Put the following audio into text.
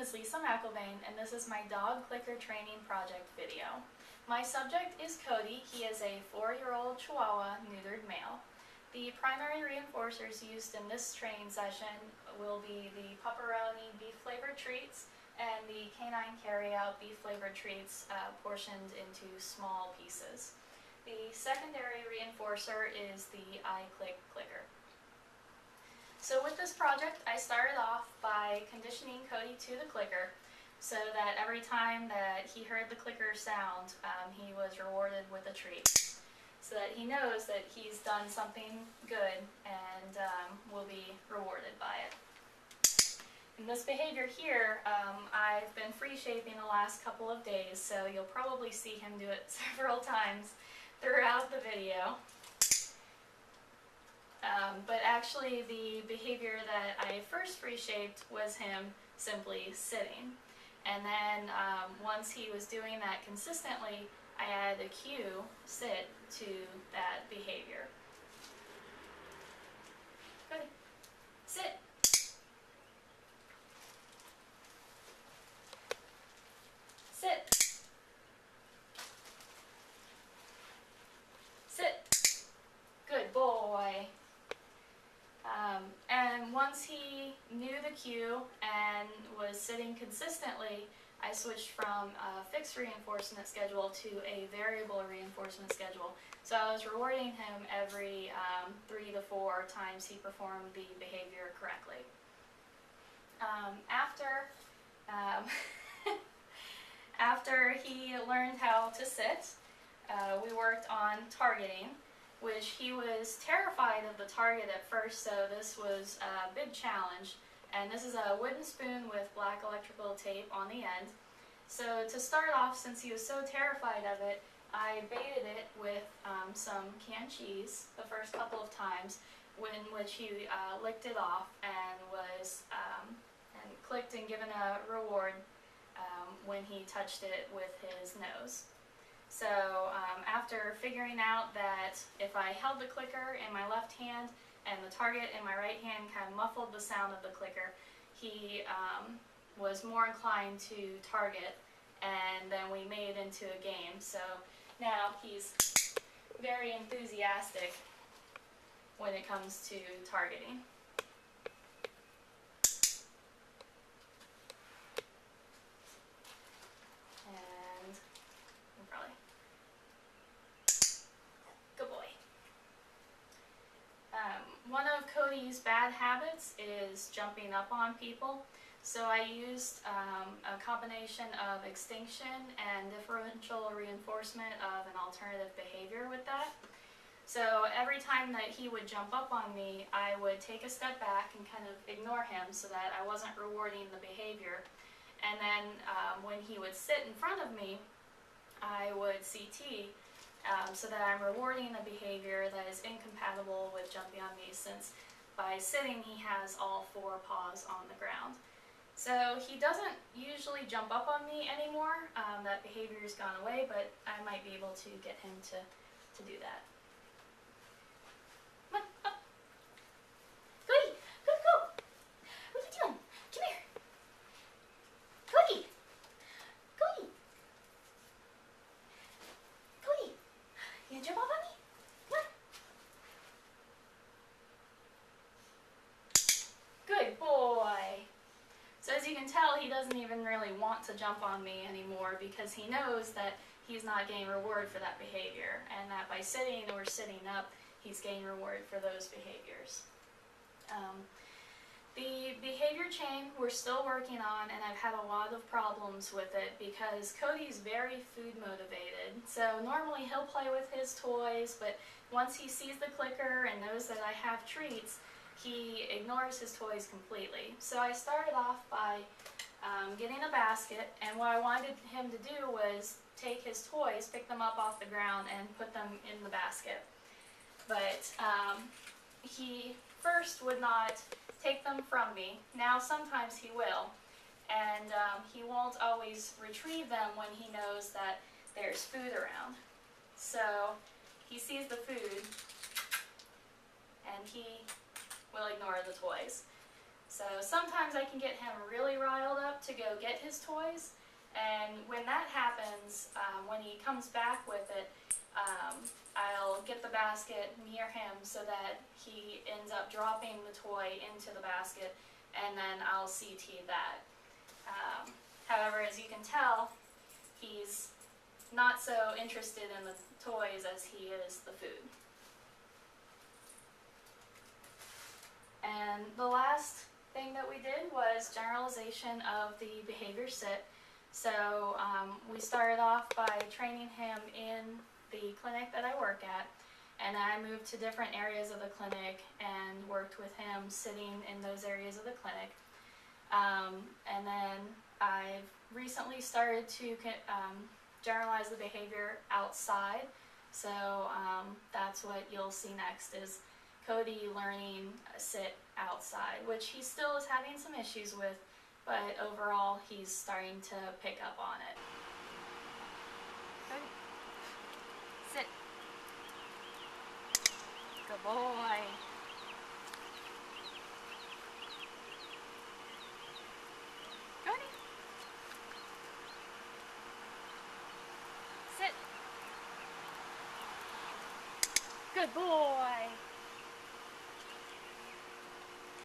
is Lisa McElvain, and this is my dog clicker training project video. My subject is Cody. He is a 4-year-old Chihuahua neutered male. The primary reinforcers used in this training session will be the Pupperoni beef flavored treats and the Canine Carryout beef flavored treats portioned into small pieces. The secondary reinforcer is the iClick clicker. So with this project, I started off by conditioning Cody to the clicker so that every time that he heard the clicker sound, he was rewarded with a treat, so that he knows that he's done something good and will be rewarded by it. In this behavior here, I've been free shaping the last couple of days, so you'll probably see him do it several times throughout the video. But actually the behavior that I first free shaped was him simply sitting. And then once he was doing that consistently, I added a cue, sit, to that behavior. Good. Sit. Sit. Sit. Good boy. And once he knew the cue and was sitting consistently, I switched from a fixed reinforcement schedule to a variable reinforcement schedule. So I was rewarding him every 3 to 4 times he performed the behavior correctly. After he learned how to sit, we worked on targeting, which he was terrified of the target at first, so this was a big challenge. And this is a wooden spoon with black electrical tape on the end. So to start off, since he was so terrified of it, I baited it with some canned cheese the first couple of times, in which he licked it off and was and clicked and given a reward when he touched it with his nose. So after figuring out that if I held the clicker in my left hand and the target in my right hand kind of muffled the sound of the clicker, he was more inclined to target, and then we made it into a game. So now he's very enthusiastic when it comes to targeting. One of Cody's bad habits is jumping up on people, so I used a combination of extinction and differential reinforcement of an alternative behavior with that. So every time that he would jump up on me, I would take a step back and kind of ignore him so that I wasn't rewarding the behavior. And then when he would sit in front of me, I would CT, so that I'm rewarding a behavior that is incompatible with jumping on me, since by sitting he has all 4 paws on the ground. So he doesn't usually jump up on me anymore. That behavior's gone away, but I might be able to get him to do that. Come on, up. Cody, go. What are you doing? Come here. Cody. You jump up on me? Come on. Good boy. So as you can tell, he doesn't even really want to jump on me anymore, because he knows that he's not getting reward for that behavior, and that by sitting or sitting up, he's getting reward for those behaviors. The behavior chain we're still working on, and I've had a lot of problems with it because Cody's very food motivated. So normally he'll play with his toys, but once he sees the clicker and knows that I have treats, he ignores his toys completely. So I started off by getting a basket, and what I wanted him to do was take his toys, pick them up off the ground, and put them in the basket. But he first would not take them from me. Now sometimes he will, and he won't always retrieve them when he knows that there's food around. So he sees the food and he will ignore the toys. So sometimes I can get him really riled up, to go get his toys, and when that happens, when he comes back with it, I'll get the basket near him so that he ends up dropping the toy into the basket, and then I'll CT that. However, as you can tell, he's not so interested in the toys as he is the food. And the last thing that we did was generalization of the behavior sit. So we started off by training him in the clinic that I work at, and I moved to different areas of the clinic and worked with him sitting in those areas of the clinic. And then I've recently started to generalize the behavior outside. So that's what you'll see next is Cody learning sit outside, which he still is having some issues with, but overall he's starting to pick up on it. Cody, sit. Good boy. Cody. Sit. Good boy.